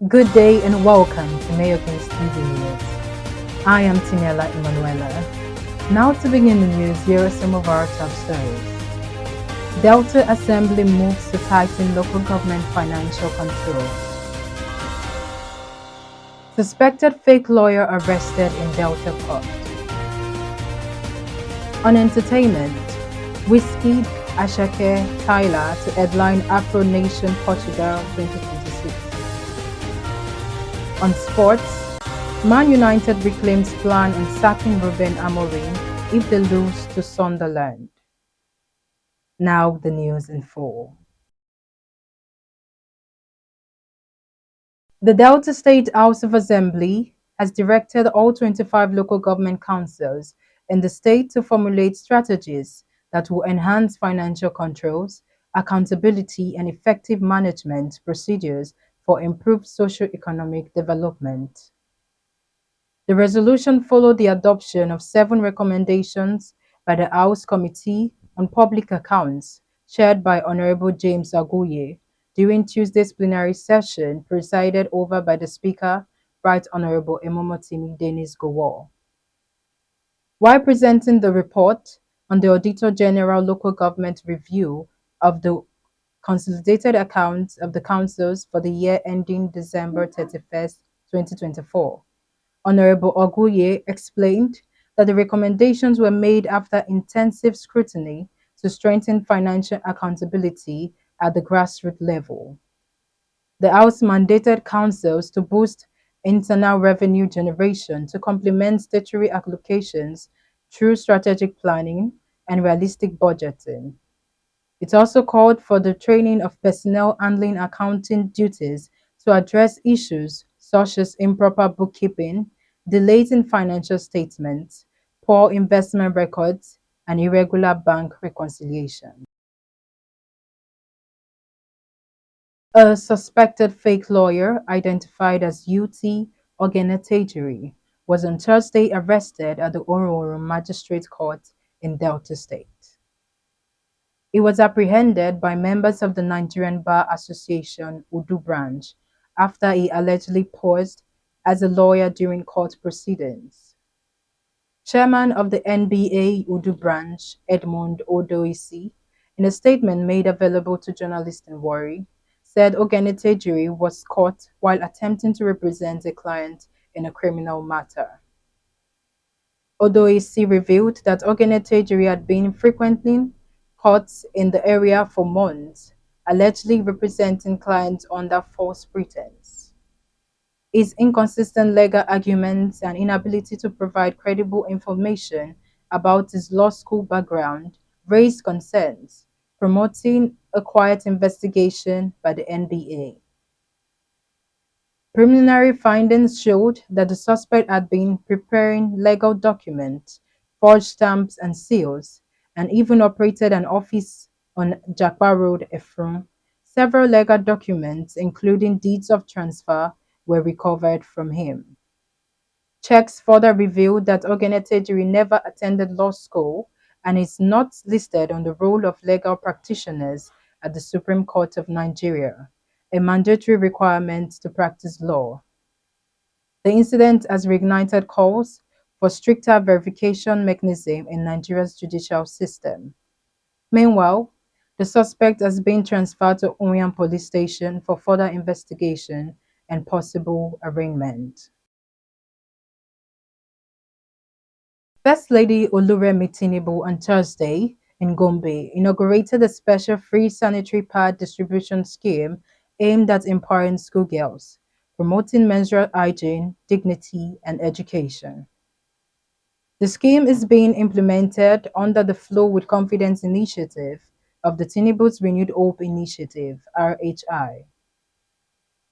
Good day and welcome to Mayor King's TV News. I am Tinella Emanuela. Now to begin the news, here are some of our top stories. Delta Assembly moves to tighten local government financial control. Suspected fake lawyer arrested in Delta court. On entertainment, Whiskey, Ashake, Tyler to headline Afro Nation Portugal 2026. On sports, Man United reclaims plan on sacking Ruben Amorim if they lose to Sunderland. Now the news in full. The Delta State House of Assembly has directed all 25 local government councils in the state to formulate strategies that will enhance financial controls, accountability, and effective management procedures for improved socio-economic development. The resolution followed the adoption of 7 recommendations by the House Committee on Public Accounts, chaired by Honorable James Augoye, during Tuesday's plenary session presided over by the Speaker, Right Honorable Emomotimi Dennis Guwor. While presenting the report on the Auditor General Local Government Review of the consolidated accounts of the councils for the year ending December 31st, 2024, Honorable Augoye explained that the recommendations were made after intensive scrutiny to strengthen financial accountability at the grassroots level. The House mandated councils to boost internal revenue generation to complement statutory allocations through strategic planning and realistic budgeting. It also called for the training of personnel handling accounting duties to address issues such as improper bookkeeping, delays in financial statements, poor investment records, and irregular bank reconciliation. A suspected fake lawyer identified as UT Oghenetejiri was on Thursday arrested at the Orhuwhorun Magistrates Court in Delta State. He was apprehended by members of the Nigerian Bar Association Udu Branch after he allegedly posed as a lawyer during court proceedings. Chairman of the NBA Udu Branch, Edmund Odohisi, in a statement made available to journalists in Warri, said Oghenetejiri was caught while attempting to represent a client in a criminal matter. Odohisi revealed that Oghenetejiri had been frequenting courts in the area for months, allegedly representing clients under false pretense. His inconsistent legal arguments and inability to provide credible information about his law school background raised concerns, promoting a quiet investigation by the NBA. Preliminary findings showed that the suspect had been preparing legal documents, forged stamps and seals, and even operated an office on Jakpa Road, Efrun. Several legal documents, including deeds of transfer, were recovered from him. Checks further revealed that Oghenetejiri never attended law school and is not listed on the roll of legal practitioners at the Supreme Court of Nigeria, a mandatory requirement to practice law. The incident has reignited calls for stricter verification mechanism in Nigeria's judicial system. Meanwhile, the suspect has been transferred to Onyan Police Station for further investigation and possible arraignment. First Lady Oluremi on Thursday in Gombe inaugurated a special free sanitary pad distribution scheme aimed at empowering schoolgirls, promoting menstrual hygiene, dignity, and education. The scheme is being implemented under the Flow with Confidence initiative of the Tinubu's Renewed Hope Initiative, RHI.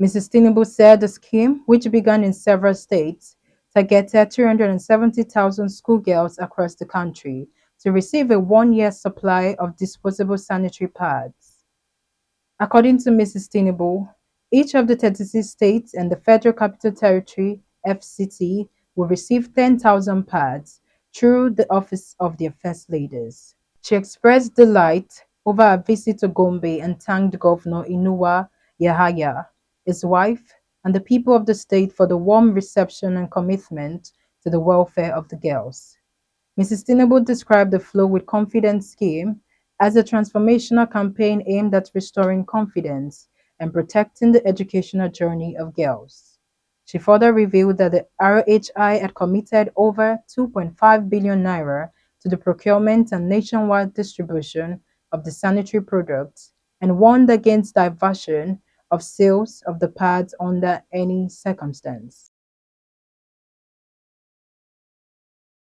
Mrs. Tinubu said the scheme, which began in several states, targeted 370,000 schoolgirls across the country to receive a one-year supply of disposable sanitary pads. According to Mrs. Tinubu, each of the 36 states and the Federal Capital Territory, FCT, will receive 10,000 pads through the Office of their First Ladies. She expressed delight over her visit to Gombe and thanked Governor Inuwa Yahaya, his wife, and the people of the state for the warm reception and commitment to the welfare of the girls. Mrs. Tinubu described the Flow with Confidence scheme as a transformational campaign aimed at restoring confidence and protecting the educational journey of girls. She further revealed that the RHI had committed over 2.5 billion naira to the procurement and nationwide distribution of the sanitary products and warned against diversion of sales of the pads under any circumstance.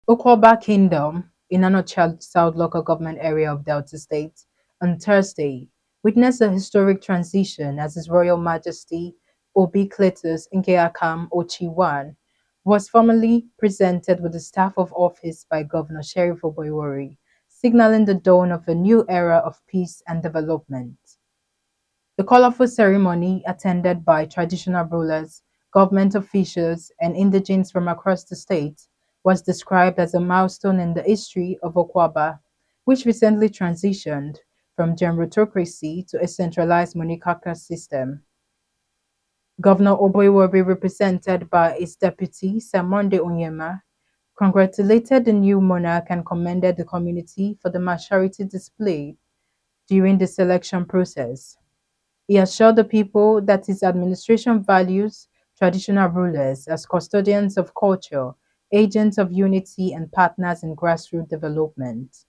Ukwoba Kingdom, in Anocha South Local Government Area of Delta State, on Thursday, witnessed a historic transition as His Royal Majesty Obi Cletus Nkeakam Ochiwan was formally presented with the staff of office by Governor Sheriff Warri, signaling the dawn of a new era of peace and development. The colorful ceremony, attended by traditional rulers, government officials, and indigenes from across the state, was described as a milestone in the history of Okwaba, which recently transitioned from generatocracy to a centralized monarchical system. Governor Oboiwobi, represented by his deputy, Samonde Onyema, congratulated the new monarch and commended the community for the maturity displayed during the selection process. He assured the people that his administration values traditional rulers as custodians of culture, agents of unity, and partners in grassroots development.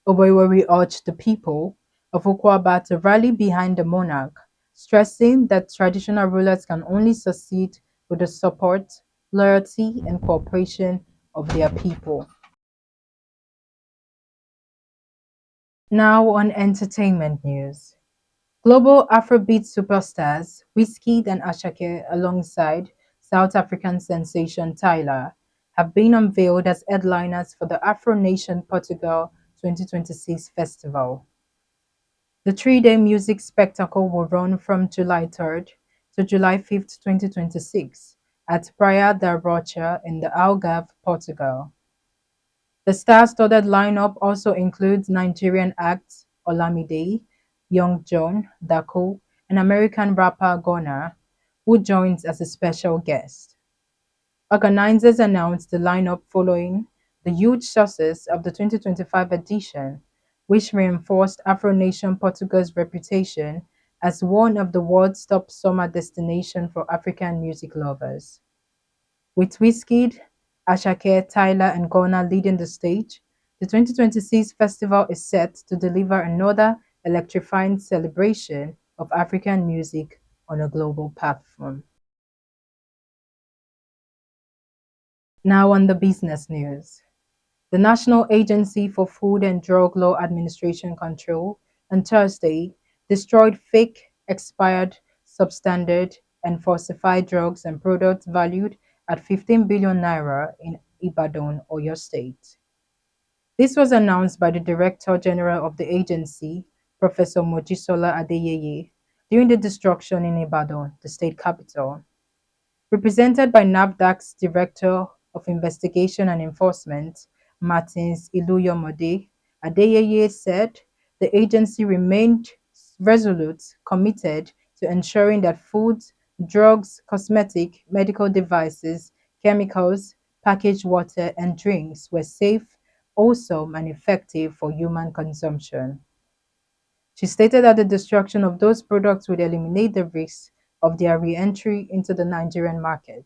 Oboiwori urged the people of Okwaba to rally behind the monarch, stressing that traditional rulers can only succeed with the support, loyalty, and cooperation of their people. Now on entertainment news. Global Afrobeat superstars Wizkid and Ashake, alongside South African sensation Tyler, have been unveiled as headliners for the Afro Nation Portugal 2026 festival. The three-day music spectacle will run from July 3rd to July 5th, 2026 at Praia da Rocha in the Algarve, Portugal. The star-studded lineup also includes Nigerian acts Olamide, Young John, Dako, and American rapper Gunna, who joins as a special guest. Organizers announced the lineup following the huge success of the 2025 edition, which reinforced Afro Nation Portugal's reputation as one of the world's top summer destinations for African music lovers. With Wizkid, Ashake, Tyler, and Ghana leading the stage, the 2026 festival is set to deliver another electrifying celebration of African music on a global platform. Now on the business news. The National Agency for Food and Drug Law Administration Control on Thursday destroyed fake, expired, substandard, and falsified drugs and products valued at 15 billion naira in Ibadan, Oyo State. This was announced by the Director General of the agency, Professor Mojisola Adeyeye, during the destruction in Ibadan, the state capital. Represented by NAFDAC's Director of Investigation and Enforcement, Martins Iluyomode, Adeyeye said the agency remained resolute, committed to ensuring that foods, drugs, cosmetic, medical devices, chemicals, packaged water, and drinks were safe, wholesome, and effective for human consumption. She stated that the destruction of those products would eliminate the risk of their re-entry into the Nigerian market.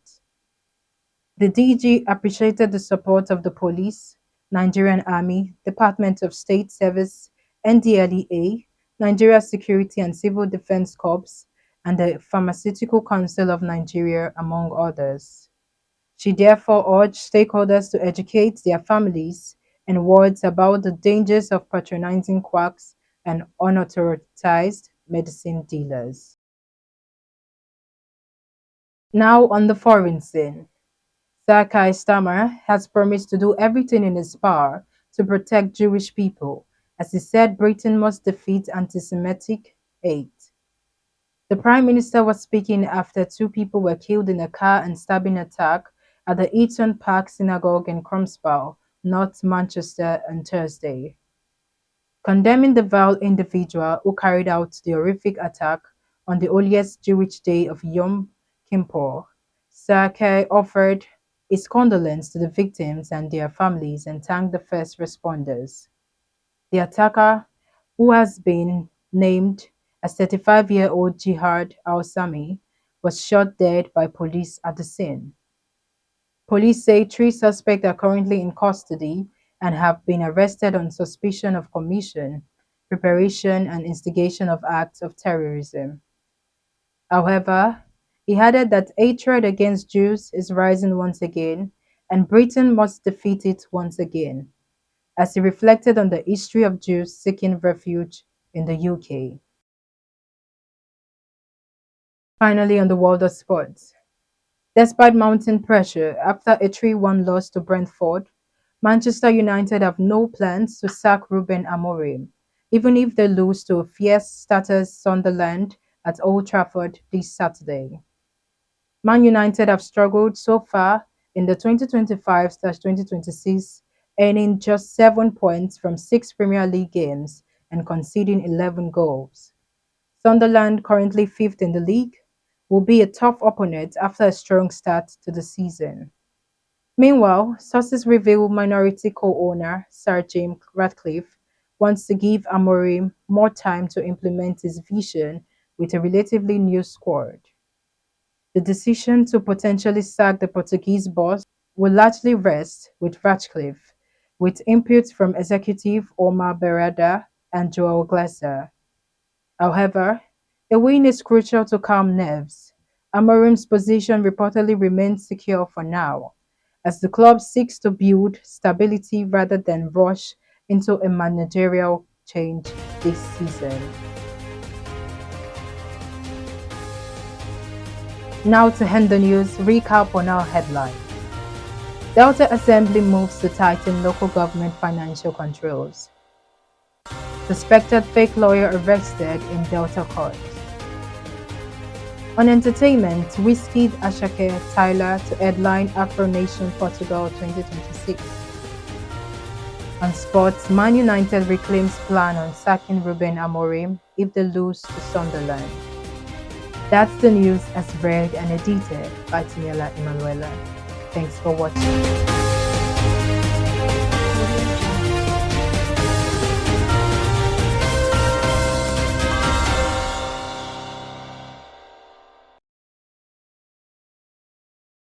The DG appreciated the support of the police, Nigerian Army, Department of State Service, NDLEA, Nigeria Security and Civil Defense Corps, and the Pharmaceutical Council of Nigeria, among others. She therefore urged stakeholders to educate their families and wards about the dangers of patronizing quacks and unauthorized medicine dealers. Now on the foreign scene. Sakai Starmer has promised to do everything in his power to protect Jewish people, as he said Britain must defeat anti-Semitic hate. The Prime Minister was speaking after two people were killed in a car and stabbing attack at the Eaton Park Synagogue in Cromspow, North Manchester, on Thursday. Condemning the vile individual who carried out the horrific attack, on the holiest Jewish day of Yom Kippur, Sake offered his condolence to the victims and their families and thanked the first responders. The attacker, who has been named as 35-year-old Jihad al-Sami, was shot dead by police at the scene. Police say three suspects are currently in custody and have been arrested on suspicion of commission, preparation, and instigation of acts of terrorism. However, he added that hatred against Jews is rising once again, and Britain must defeat it once again, as he reflected on the history of Jews seeking refuge in the UK. Finally, on the world of sports. Despite mounting pressure after a 3-1 loss to Brentford, Manchester United have no plans to sack Ruben Amorim, even if they lose to fierce starters Sunderland at Old Trafford this Saturday. Man United have struggled so far in the 2025-2026, earning just 7 points from 6 Premier League games and conceding 11 goals. Sunderland, currently fifth in the league, will be a tough opponent after a strong start to the season. Meanwhile, sources reveal minority co-owner Sir James Ratcliffe wants to give Amorim more time to implement his vision with a relatively new squad. The decision to potentially sack the Portuguese boss will largely rest with Ratcliffe, with input from executive Omar Berrada and Joel Glazer. However, a win is crucial to calm nerves. Amorim's position reportedly remains secure for now, as the club seeks to build stability rather than rush into a managerial change this season. Now to end the news, recap on our headlines. Delta Assembly moves to tighten local government financial controls. Suspected fake lawyer arrested in Delta court. On entertainment, Wizkid Asake Tyler to headline Afro Nation Portugal 2026. On sports, Man United reclaims plan on sacking Ruben Amorim if they lose to Sunderland. That's the news as read and edited by Tinela Emanuela. Thanks for watching.